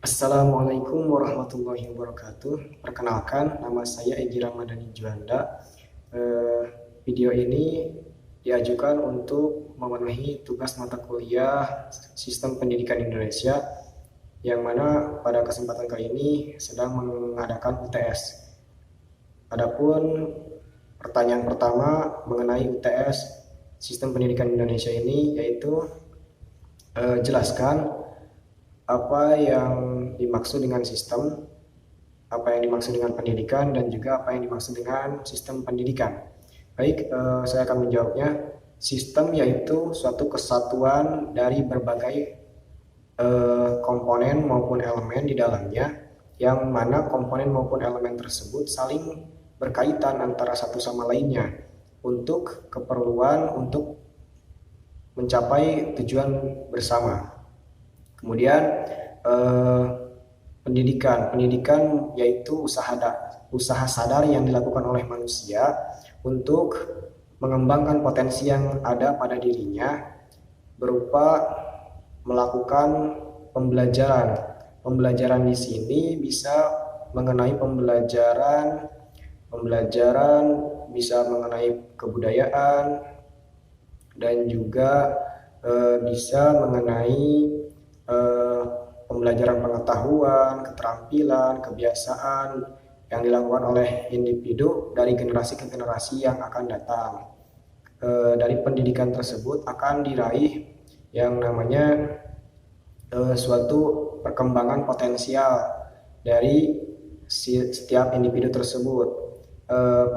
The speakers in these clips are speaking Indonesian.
Assalamualaikum warahmatullahi wabarakatuh. Perkenalkan, nama saya Egy Ramadhani Juanda. Video ini diajukan untuk memenuhi tugas mata kuliah Sistem Pendidikan Indonesia, yang mana pada kesempatan kali ini sedang mengadakan UTS. Adapun pertanyaan pertama mengenai UTS Sistem Pendidikan Indonesia ini yaitu jelaskan apa yang dimaksud dengan sistem, apa yang dimaksud dengan pendidikan, dan juga apa yang dimaksud dengan sistem pendidikan. Baik, saya akan menjawabnya. Sistem yaitu suatu kesatuan dari berbagai komponen maupun elemen di dalamnya, yang mana komponen maupun elemen tersebut saling berkaitan antara satu sama lainnya untuk keperluan untuk mencapai tujuan bersama. Kemudian pendidikan yaitu usaha sadar yang dilakukan oleh manusia untuk mengembangkan potensi yang ada pada dirinya berupa melakukan pembelajaran. Pembelajaran di sini bisa mengenai pembelajaran bisa mengenai kebudayaan, dan juga bisa mengenai pembelajaran pengetahuan, keterampilan, kebiasaan yang dilakukan oleh individu dari generasi ke generasi yang akan datang. Dari pendidikan tersebut akan diraih yang namanya suatu perkembangan potensial dari setiap individu tersebut.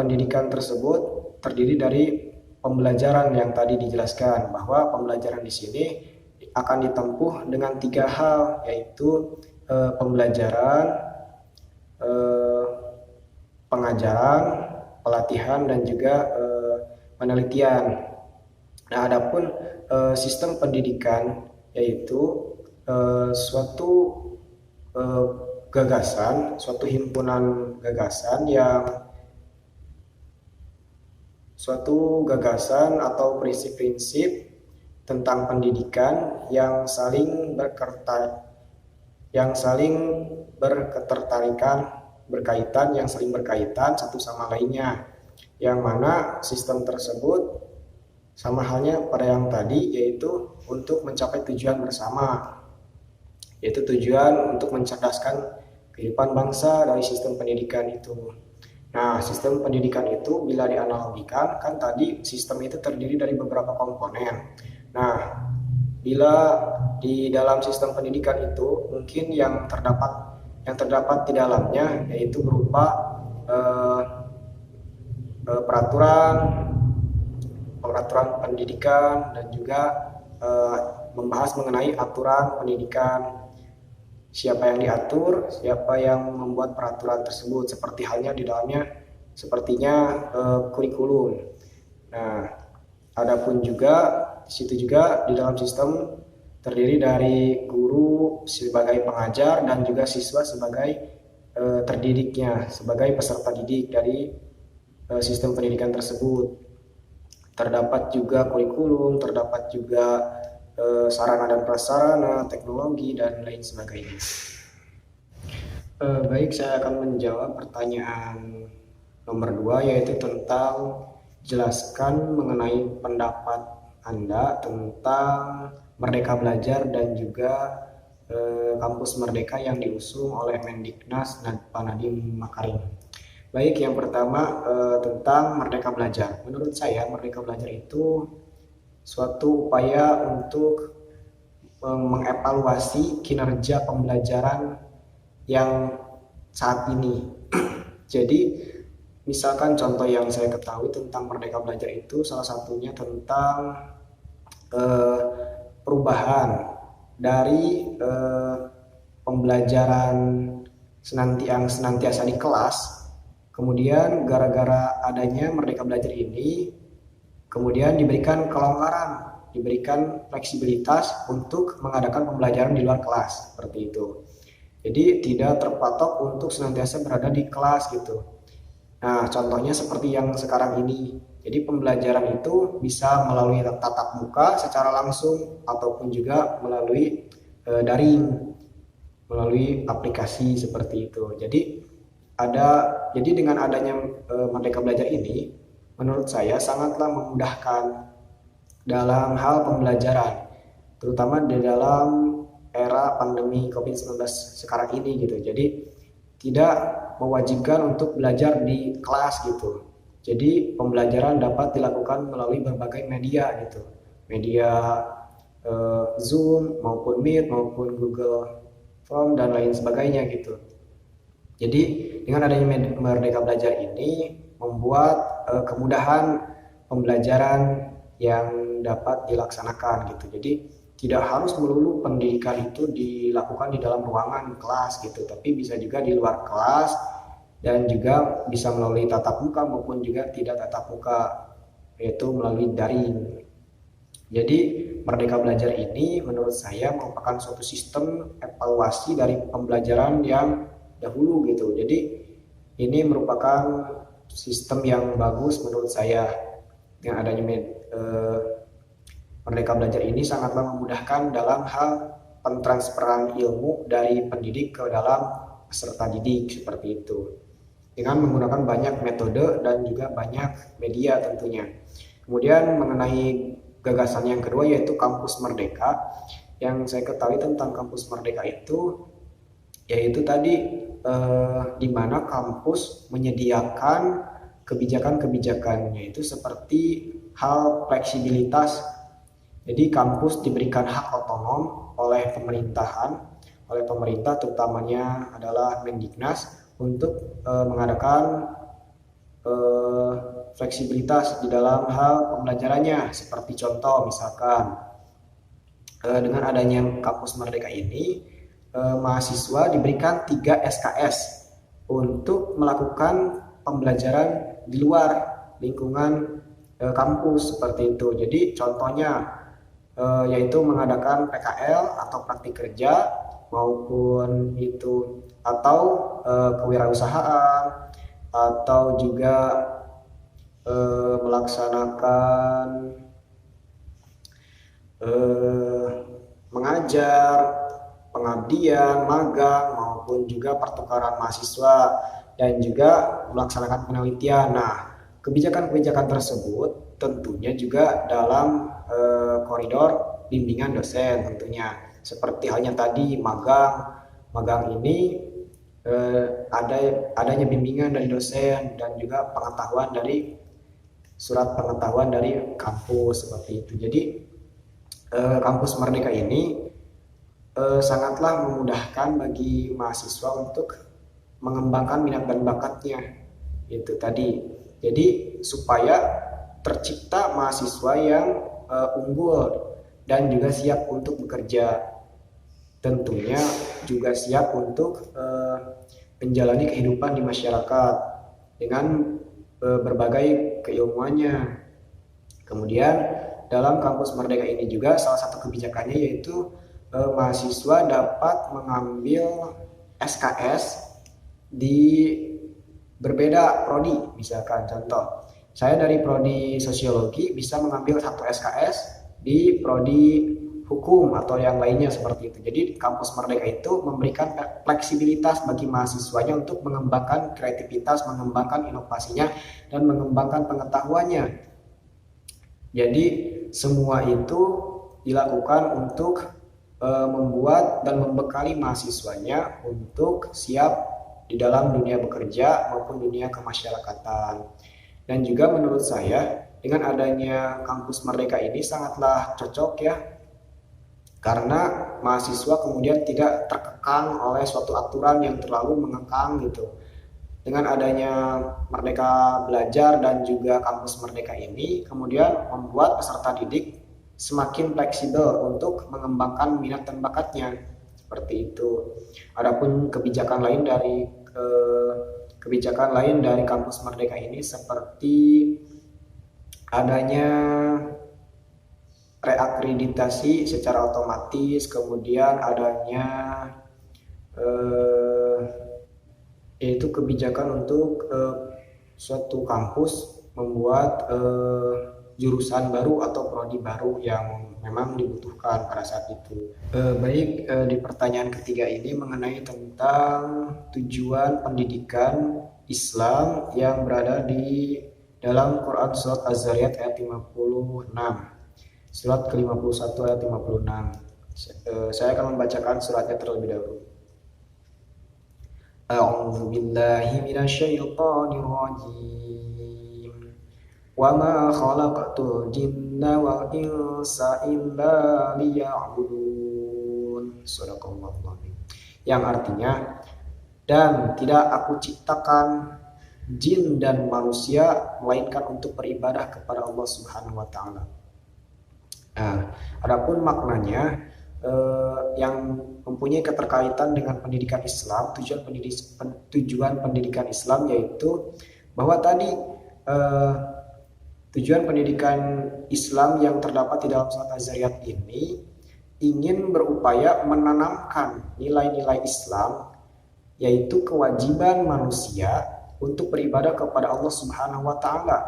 Pendidikan tersebut terdiri dari pembelajaran yang tadi dijelaskan, bahwa pembelajaran di sini akan ditempuh dengan 3 hal, yaitu pembelajaran, pengajaran, pelatihan, dan juga penelitian. Nah, adapun sistem pendidikan yaitu suatu gagasan, suatu himpunan gagasan atau prinsip-prinsip tentang pendidikan yang saling berkaitan satu sama lainnya, yang mana sistem tersebut sama halnya pada yang tadi, yaitu untuk mencapai tujuan bersama, yaitu tujuan untuk mencerdaskan kehidupan bangsa dari sistem pendidikan itu. Nah, sistem pendidikan itu bila dianalogikan, kan tadi sistem itu terdiri dari beberapa komponen. Nah, bila di dalam sistem pendidikan itu mungkin yang terdapat di dalamnya yaitu berupa peraturan pendidikan, dan juga membahas mengenai aturan pendidikan, siapa yang diatur, siapa yang membuat peraturan tersebut, seperti halnya di dalamnya sepertinya kurikulum. Nah, adapun juga di situ juga di dalam sistem terdiri dari guru sebagai pengajar dan juga siswa sebagai terdidiknya, sebagai peserta didik dari sistem pendidikan tersebut. Terdapat juga kurikulum, terdapat juga sarana dan prasarana, teknologi, dan lain sebagainya. Baik, saya akan menjawab pertanyaan nomor 2, yaitu tentang jelaskan mengenai pendapat Anda tentang Merdeka Belajar dan juga Kampus Merdeka yang diusung oleh Mendiknas Pak Nadiem Makarim. Baik, yang pertama tentang Merdeka Belajar. Menurut saya, Merdeka Belajar itu suatu upaya untuk mengevaluasi kinerja pembelajaran yang saat ini. Jadi, misalkan contoh yang saya ketahui tentang Merdeka Belajar itu salah satunya tentang perubahan dari pembelajaran yang senantiasa di kelas. Kemudian gara-gara adanya Merdeka Belajar ini, kemudian diberikan kelonggaran, diberikan fleksibilitas untuk mengadakan pembelajaran di luar kelas, seperti itu. Jadi tidak terpatok untuk senantiasa berada di kelas gitu. Nah, contohnya seperti yang sekarang ini. Jadi pembelajaran itu bisa melalui tatap muka secara langsung ataupun juga melalui daring. melalui aplikasi seperti itu. Jadi dengan adanya Merdeka Belajar ini, menurut saya sangatlah memudahkan dalam hal pembelajaran, terutama di dalam era pandemi COVID-19 sekarang ini gitu. Jadi tidak mewajibkan untuk belajar di kelas gitu. Jadi pembelajaran dapat dilakukan melalui berbagai media gitu. Media Zoom maupun Meet maupun Google Form dan lain sebagainya gitu. Jadi dengan adanya Merdeka Belajar ini membuat kemudahan pembelajaran yang dapat dilaksanakan gitu. Jadi tidak harus melulu pendidikan itu dilakukan di dalam ruangan kelas gitu, tapi bisa juga di luar kelas dan juga bisa melalui tatap muka maupun juga tidak tatap muka, yaitu melalui daring. Jadi Merdeka Belajar ini menurut saya merupakan suatu sistem evaluasi dari pembelajaran yang dahulu gitu. Jadi ini merupakan sistem yang bagus menurut saya. Dengan adanya Merdeka Belajar ini sangatlah memudahkan dalam hal pentransferan ilmu dari pendidik ke dalam peserta didik seperti itu. Dengan menggunakan banyak metode dan juga banyak media tentunya. Kemudian mengenai gagasan yang kedua yaitu Kampus Merdeka. Yang saya ketahui tentang Kampus Merdeka itu yaitu tadi di mana kampus menyediakan kebijakan-kebijakannya itu seperti hal fleksibilitas. Jadi kampus diberikan hak otonom oleh pemerintah terutamanya adalah Mendiknas untuk mengadakan fleksibilitas di dalam hal pembelajarannya. Seperti contoh misalkan dengan adanya Kampus Merdeka ini mahasiswa diberikan 3 SKS untuk melakukan pembelajaran di luar lingkungan kampus seperti itu. Jadi contohnya yaitu mengadakan PKL atau praktik kerja maupun itu atau kewirausahaan atau juga melaksanakan mengajar, pengabdian, magang maupun juga pertukaran mahasiswa dan juga melaksanakan penelitian. Nah, kebijakan-kebijakan tersebut tentunya juga dalam koridor bimbingan dosen tentunya. Seperti halnya tadi magang ini adanya bimbingan dari dosen dan juga pengetahuan dari surat pengetahuan dari kampus seperti itu. Jadi Kampus Merdeka ini sangatlah memudahkan bagi mahasiswa untuk mengembangkan minat dan bakatnya itu tadi. Jadi supaya tercipta mahasiswa yang unggul dan juga siap untuk bekerja, tentunya juga siap untuk menjalani kehidupan di masyarakat dengan berbagai keilmuannya. Kemudian dalam Kampus Merdeka ini juga salah satu kebijakannya yaitu mahasiswa dapat mengambil SKS di berbeda prodi. Misalkan contoh, saya dari prodi sosiologi bisa mengambil satu SKS di prodi hukum atau yang lainnya seperti itu. Jadi Kampus Merdeka itu memberikan fleksibilitas bagi mahasiswanya untuk mengembangkan kreativitas, mengembangkan inovasinya, dan mengembangkan pengetahuannya. Jadi semua itu dilakukan untuk membuat dan membekali mahasiswanya untuk siap di dalam dunia bekerja maupun dunia kemasyarakatan. Dan juga menurut saya dengan adanya Kampus Merdeka ini sangatlah cocok ya, karena mahasiswa kemudian tidak terkekang oleh suatu aturan yang terlalu mengekang gitu. Dengan adanya Merdeka Belajar dan juga Kampus Merdeka ini kemudian membuat peserta didik semakin fleksibel untuk mengembangkan minat dan bakatnya seperti itu. Adapun kebijakan lain dari Kampus Merdeka ini seperti adanya reakreditasi secara otomatis, kemudian adanya yaitu kebijakan untuk suatu kampus membuat jurusan baru atau prodi baru yang memang dibutuhkan pada saat itu. Baik, di pertanyaan ketiga ini mengenai tentang tujuan pendidikan Islam yang berada di dalam Quran Surat Az-Zariyat ayat 56. Surat ke-51 ayat 56. Saya akan membacakan suratnya terlebih dahulu. A'udzu billahi minasyaitonir rajim. Wa ma khalaqtul jinna wal insa illa liya'budun. Shadaqallahu adzim. Yang artinya, dan tidak aku ciptakan jin dan manusia melainkan untuk beribadah kepada Allah Subhanahu wa taala. Nah, adapun maknanya yang mempunyai keterkaitan dengan pendidikan Islam, tujuan pendidikan Islam yaitu bahwa tadi tujuan pendidikan Islam yang terdapat di dalam surat Az-Zariyat ini ingin berupaya menanamkan nilai-nilai Islam, yaitu kewajiban manusia untuk beribadah kepada Allah Subhanahu wa taala.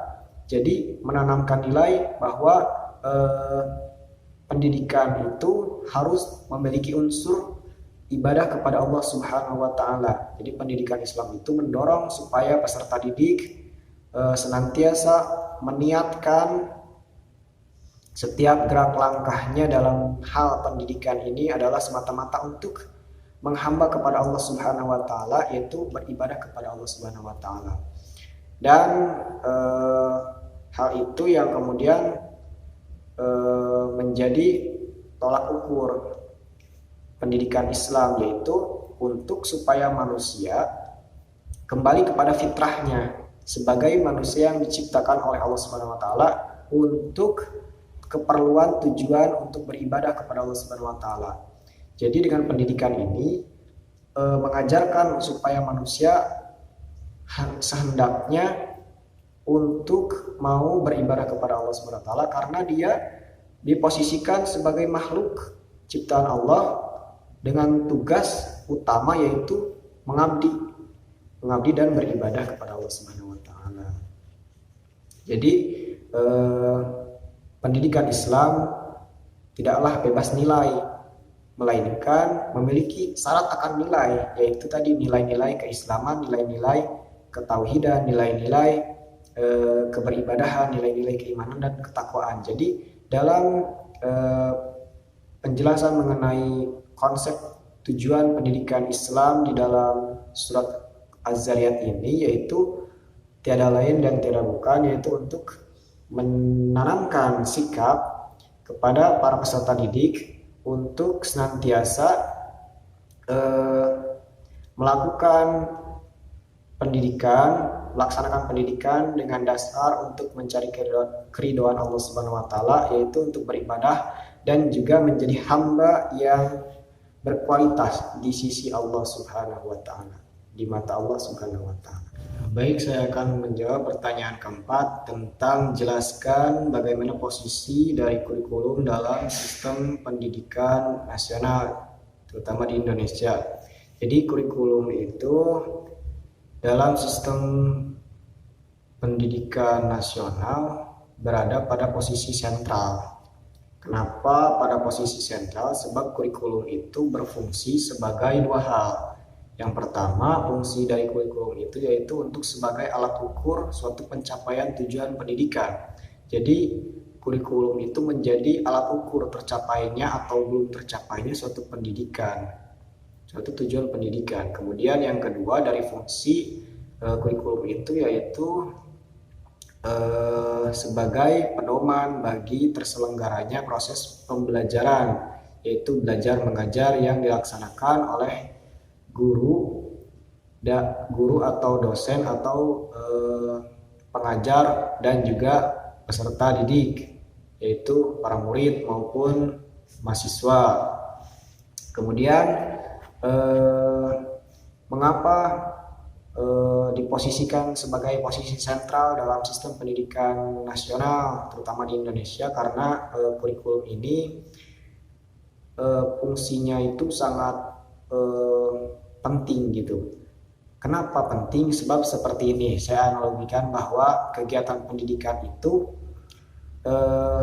Jadi menanamkan nilai bahwa pendidikan itu harus memiliki unsur ibadah kepada Allah Subhanahu wa taala. Jadi pendidikan Islam itu mendorong supaya peserta didik senantiasa meniatkan setiap gerak langkahnya dalam hal pendidikan ini adalah semata-mata untuk menghamba kepada Allah Subhanahu wa taala, yaitu beribadah kepada Allah Subhanahu wa taala. Dan hal itu yang kemudian menjadi tolak ukur pendidikan Islam, yaitu untuk supaya manusia kembali kepada fitrahnya sebagai manusia yang diciptakan oleh Allah Subhanahu wa taala untuk keperluan tujuan untuk beribadah kepada Allah Subhanahu wa taala. Jadi dengan pendidikan ini mengajarkan supaya manusia sehendaknya untuk mau beribadah kepada Allah Subhanahu wa taala karena dia diposisikan sebagai makhluk ciptaan Allah dengan tugas utama yaitu mengabdi dan beribadah kepada Allah Subhanahu wa taala. Jadi pendidikan Islam tidaklah bebas nilai, melainkan memiliki syarat akan nilai, yaitu tadi nilai-nilai keislaman, nilai-nilai ketauhidan, nilai-nilai keberibadahan, nilai-nilai keimanan dan ketakwaan. Jadi dalam penjelasan mengenai konsep tujuan pendidikan Islam di dalam surat Az-Zariyat ini, yaitu tiada lain dan tiada bukan yaitu untuk menanamkan sikap kepada para peserta didik untuk senantiasa melakukan pendidikan, melaksanakan pendidikan dengan dasar untuk mencari keridhaan Allah Subhanahu wa taala, yaitu untuk beribadah dan juga menjadi hamba yang berkualitas di sisi Allah Subhanahu wa taala, di mata Allah Subhanahu wa taala. Baik, saya akan menjawab pertanyaan keempat tentang jelaskan bagaimana posisi dari kurikulum dalam sistem pendidikan nasional, terutama di Indonesia. Jadi kurikulum itu dalam sistem pendidikan nasional berada pada posisi sentral. Kenapa pada posisi sentral? Sebab kurikulum itu berfungsi sebagai dua hal. Yang pertama, fungsi dari kurikulum itu yaitu untuk sebagai alat ukur suatu pencapaian tujuan pendidikan. Jadi kurikulum itu menjadi alat ukur tercapainya atau belum tercapainya suatu pendidikan, suatu tujuan pendidikan. Kemudian yang kedua dari fungsi kurikulum itu yaitu sebagai pedoman bagi terselenggaranya proses pembelajaran, yaitu belajar mengajar yang dilaksanakan oleh guru atau dosen atau pengajar dan juga peserta didik, yaitu para murid maupun mahasiswa. Kemudian mengapa diposisikan sebagai posisi sentral dalam sistem pendidikan nasional, terutama di Indonesia, karena kurikulum ini fungsinya itu sangat penting gitu. Kenapa penting? Sebab seperti ini, saya analogikan bahwa kegiatan pendidikan itu eh,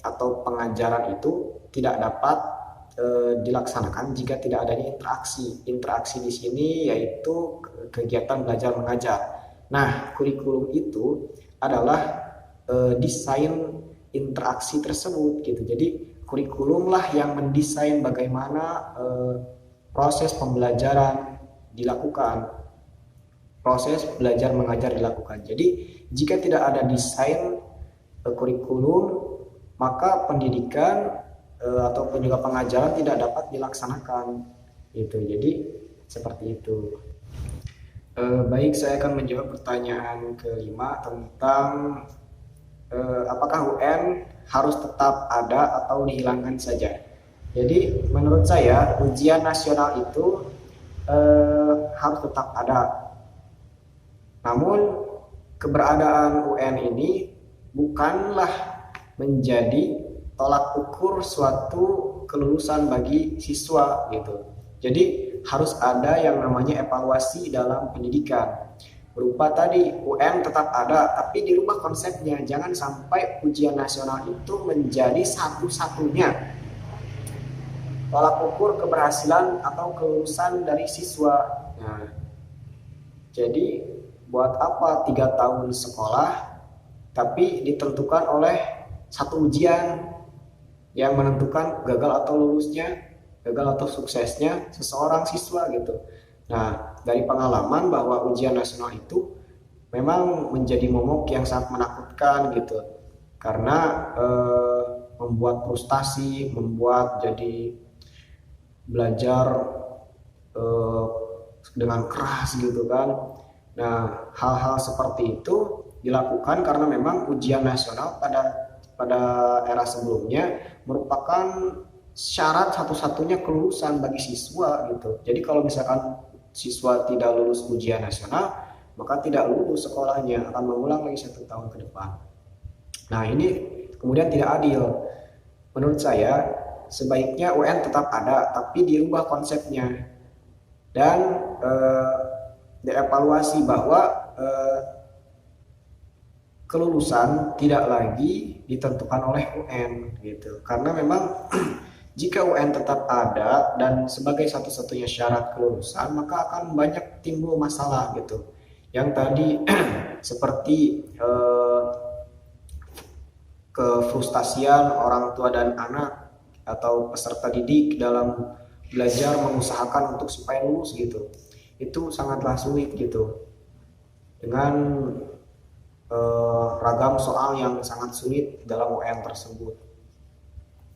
atau pengajaran itu tidak dapat dilaksanakan jika tidak adanya interaksi. Interaksi di sini yaitu kegiatan belajar mengajar. Nah, kurikulum itu adalah desain interaksi tersebut gitu. Jadi kurikulum lah yang mendesain bagaimana proses pembelajaran dilakukan, proses belajar mengajar dilakukan. Jadi jika tidak ada desain kurikulum, maka pendidikan ataupun juga pengajaran tidak dapat dilaksanakan gitu. Jadi seperti itu. Baik, saya akan menjawab pertanyaan kelima tentang apakah UN harus tetap ada atau dihilangkan saja. Jadi menurut saya ujian nasional itu harus tetap ada. Namun keberadaan UN ini bukanlah menjadi tolak ukur suatu kelulusan bagi siswa gitu. Jadi harus ada yang namanya evaluasi dalam pendidikan. Berupa tadi UN tetap ada, tapi dirubah konsepnya. Jangan sampai ujian nasional itu menjadi satu-satunya tolak ukur keberhasilan atau kelulusan dari siswa. Nah, jadi buat apa 3 tahun sekolah tapi ditentukan oleh satu ujian yang menentukan gagal atau lulusnya, gagal atau suksesnya seseorang siswa gitu. Nah, dari pengalaman bahwa ujian nasional itu memang menjadi momok yang sangat menakutkan gitu, karena membuat frustasi, membuat jadi belajar dengan keras gitu kan. Nah, hal-hal seperti itu dilakukan karena memang ujian nasional pada era sebelumnya merupakan syarat satu-satunya kelulusan bagi siswa gitu. Jadi kalau misalkan siswa tidak lulus ujian nasional, maka tidak lulus sekolahnya, akan mengulang lagi 1 tahun ke depan. Nah, ini kemudian tidak adil. Menurut saya sebaiknya UN tetap ada, tapi dirubah konsepnya dan dievaluasi bahwa kelulusan tidak lagi ditentukan oleh UN gitu. Karena memang jika UN tetap ada dan sebagai satu-satunya syarat kelulusan, maka akan banyak timbul masalah gitu. Yang tadi seperti kefrustasian orang tua dan anak atau peserta didik dalam belajar mengusahakan untuk supaya lulus gitu. Itu sangatlah sulit gitu. Dengan ragam soal yang sangat sulit dalam UN tersebut.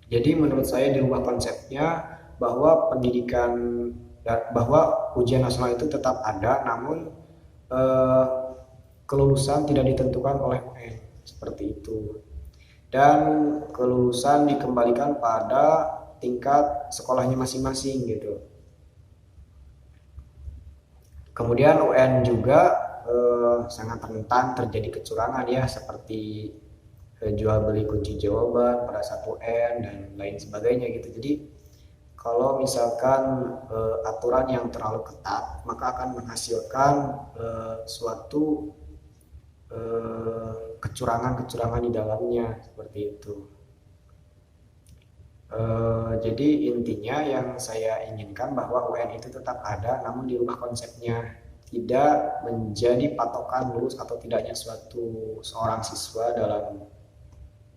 Jadi menurut saya dirubah konsepnya bahwa bahwa ujian nasional itu tetap ada, namun kelulusan tidak ditentukan oleh UN seperti itu. Dan kelulusan dikembalikan pada tingkat sekolahnya masing-masing gitu. Kemudian UN juga sangat rentan terjadi kecurangan ya, seperti jual beli kunci jawaban pada saat UN dan lain sebagainya gitu. Jadi kalau misalkan aturan yang terlalu ketat, maka akan menghasilkan suatu kecurangan-kecurangan di dalamnya seperti itu. Jadi intinya yang saya inginkan bahwa UN itu tetap ada, namun dirubah konsepnya, tidak menjadi patokan lulus atau tidaknya seorang siswa dalam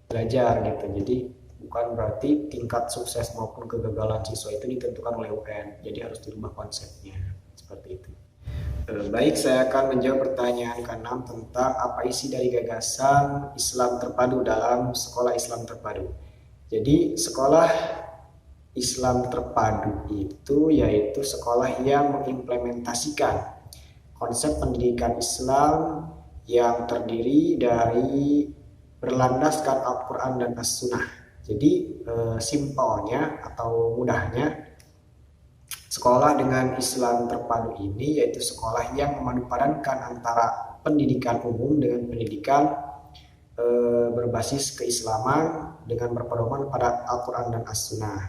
belajar gitu. Jadi bukan berarti tingkat sukses maupun kegagalan siswa itu ditentukan oleh UN. Jadi harus dirubah konsepnya seperti itu. Baik, saya akan menjawab pertanyaan ke-6 tentang apa isi dari gagasan Islam terpadu dalam sekolah Islam terpadu. Jadi sekolah Islam terpadu itu yaitu sekolah yang mengimplementasikan konsep pendidikan Islam yang terdiri dari berlandaskan Al-Quran dan As-Sunnah. Jadi simpelnya atau mudahnya, sekolah dengan Islam terpadu ini yaitu sekolah yang memadupadankan antara pendidikan umum dengan pendidikan berbasis keislaman dengan berpedoman pada Al-Quran dan As-Sunnah.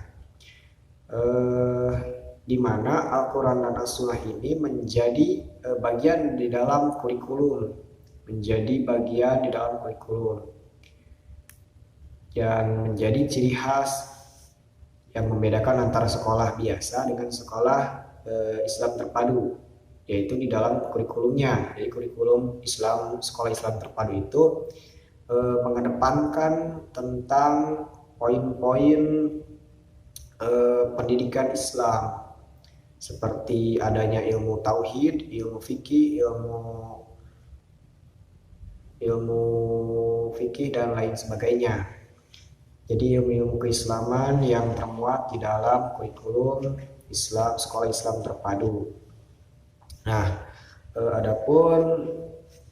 Di mana Al-Quran dan As-Sunnah ini menjadi bagian di dalam kurikulum, yang menjadi ciri khas yang membedakan antara sekolah biasa dengan sekolah Islam terpadu, yaitu di dalam kurikulumnya. Jadi kurikulum Islam, sekolah Islam terpadu itu mengedepankan tentang poin-poin pendidikan Islam, seperti adanya ilmu tauhid, ilmu fikih, ilmu fikih dan lain sebagainya. Jadi ilmu-ilmu keislaman yang termuat di dalam kurikulum Islam, sekolah Islam terpadu. Nah, adapun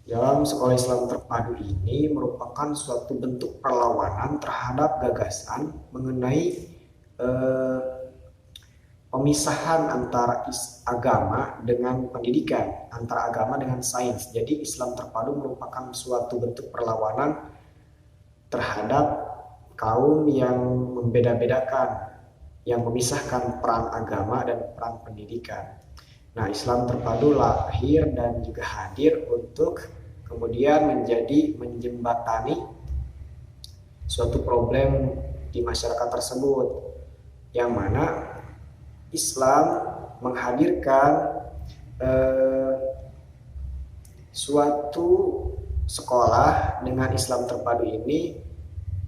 dalam sekolah Islam terpadu ini merupakan suatu bentuk perlawanan terhadap gagasan mengenai pemisahan antara agama dengan pendidikan, antara agama dengan sains. Jadi Islam terpadu merupakan suatu bentuk perlawanan terhadap kaum yang membeda-bedakan, yang memisahkan peran agama dan peran pendidikan. Nah, Islam terpadu lahir dan juga hadir untuk kemudian menjembatani suatu problem di masyarakat tersebut, yang mana Islam menghadirkan suatu sekolah dengan Islam terpadu ini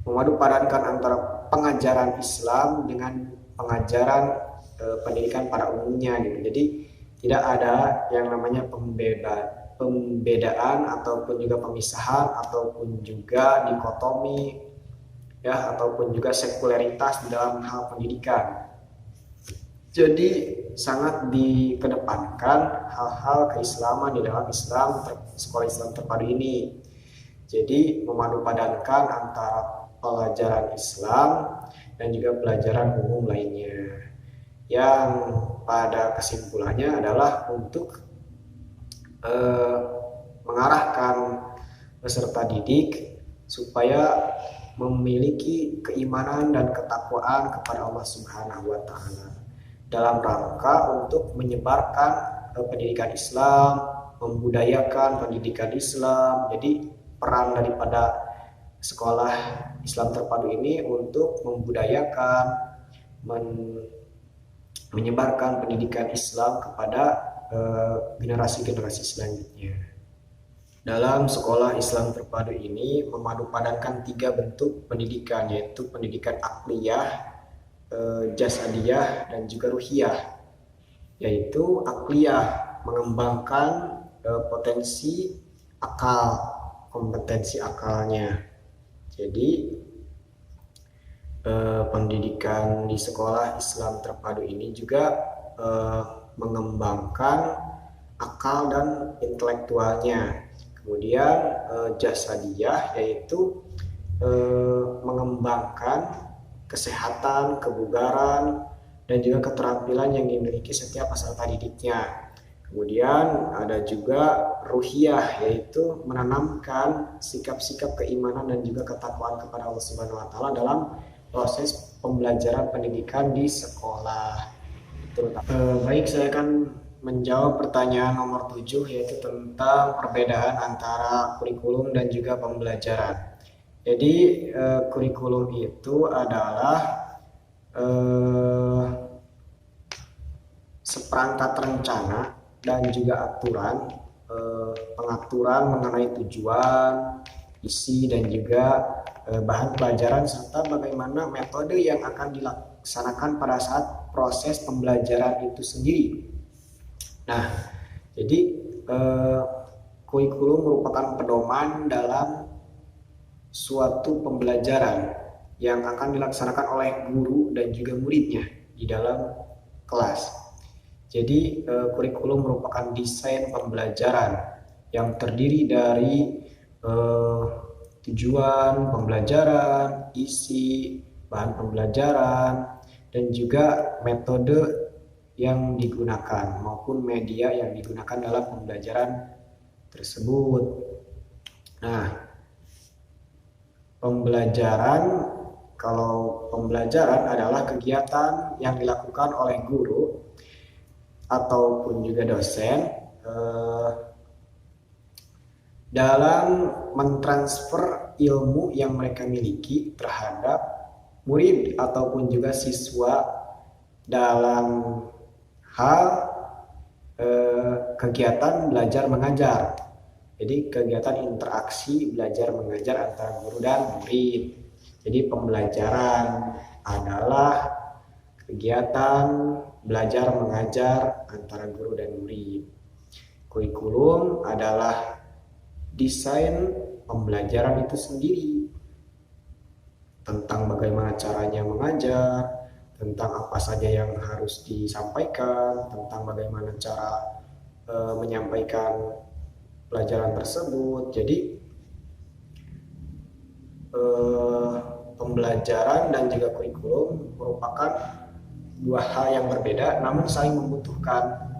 memadupadankan antara pengajaran Islam dengan pengajaran pendidikan pada umumnya gitu. Jadi tidak ada yang namanya pembedaan ataupun juga pemisahan ataupun juga dikotomi ya, ataupun juga sekularitas dalam hal pendidikan. Jadi sangat dikedepankan hal-hal keislaman di dalam sekolah Islam terpadu ini. Jadi memadupadankan antara pelajaran Islam dan juga pelajaran umum lainnya, yang pada kesimpulannya adalah untuk mengarahkan peserta didik supaya memiliki keimanan dan ketakwaan kepada Allah Subhanahu wa Ta'ala dalam rangka untuk menyebarkan pendidikan Islam, membudayakan pendidikan Islam. Jadi peran daripada sekolah Islam terpadu ini untuk membudayakan, menyebarkan pendidikan Islam kepada generasi-generasi selanjutnya. Dalam sekolah Islam terpadu ini memadupadankan 3 bentuk pendidikan, yaitu pendidikan akliyah, jasadiyah, dan juga ruhiyah. Yaitu akliyah mengembangkan potensi akal, kompetensi akalnya. Jadi pendidikan di sekolah Islam terpadu ini juga mengembangkan akal dan intelektualnya. Kemudian jasadiyah yaitu mengembangkan kesehatan, kebugaran, dan juga keterampilan yang dimiliki setiap peserta didiknya. Kemudian ada juga ruhiyah, yaitu menanamkan sikap-sikap keimanan dan juga ketakwaan kepada Allah Subhanahu wa Ta'ala dalam proses pembelajaran pendidikan di sekolah. Baik, saya akan menjawab pertanyaan nomor 7, yaitu tentang perbedaan antara kurikulum dan juga pembelajaran. Jadi kurikulum itu adalah seperangkat rencana dan juga aturan, pengaturan mengenai tujuan, isi, dan juga bahan pelajaran, serta bagaimana metode yang akan dilaksanakan pada saat proses pembelajaran itu sendiri. Nah, jadi kurikulum merupakan pedoman dalam suatu pembelajaran yang akan dilaksanakan oleh guru dan juga muridnya di dalam kelas. Jadi kurikulum merupakan desain pembelajaran yang terdiri dari tujuan pembelajaran, isi, bahan pembelajaran, dan juga metode yang digunakan maupun media yang digunakan dalam pembelajaran tersebut. Nah, kalau pembelajaran adalah kegiatan yang dilakukan oleh guru ataupun juga dosen dalam mentransfer ilmu yang mereka miliki terhadap murid ataupun juga siswa dalam hal kegiatan belajar mengajar. Jadi kegiatan interaksi belajar mengajar antara guru dan murid. Jadi pembelajaran adalah kegiatan belajar mengajar antara guru dan murid. Kurikulum adalah desain pembelajaran itu sendiri, tentang bagaimana caranya mengajar, tentang apa saja yang harus disampaikan, tentang bagaimana cara menyampaikan pelajaran tersebut. Jadi pembelajaran dan juga kurikulum merupakan dua hal yang berbeda namun saling membutuhkan.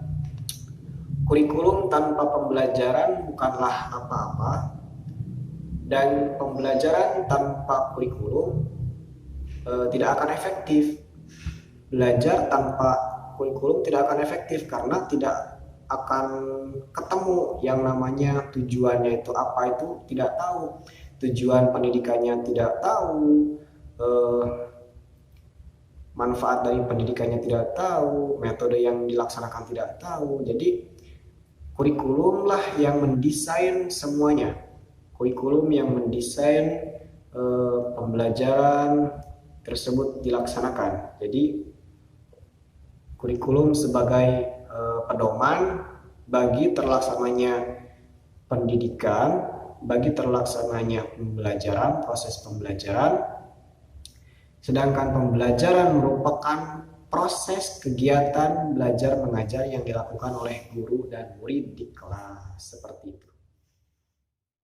Kurikulum tanpa pembelajaran bukanlah apa-apa, dan pembelajaran tanpa kurikulum tidak akan efektif. Belajar tanpa kurikulum tidak akan efektif karena tidak akan ketemu yang namanya tujuannya itu apa, itu tidak tahu, tujuan pendidikannya tidak tahu, manfaat dari pendidikannya tidak tahu, metode yang dilaksanakan tidak tahu. Jadi kurikulum lah yang mendesain semuanya, kurikulum yang mendesain pembelajaran tersebut dilaksanakan. Jadi kurikulum sebagai pedoman bagi terlaksananya pendidikan, bagi terlaksananya pembelajaran, proses pembelajaran. Sedangkan pembelajaran merupakan proses kegiatan belajar mengajar yang dilakukan oleh guru dan murid di kelas, seperti itu.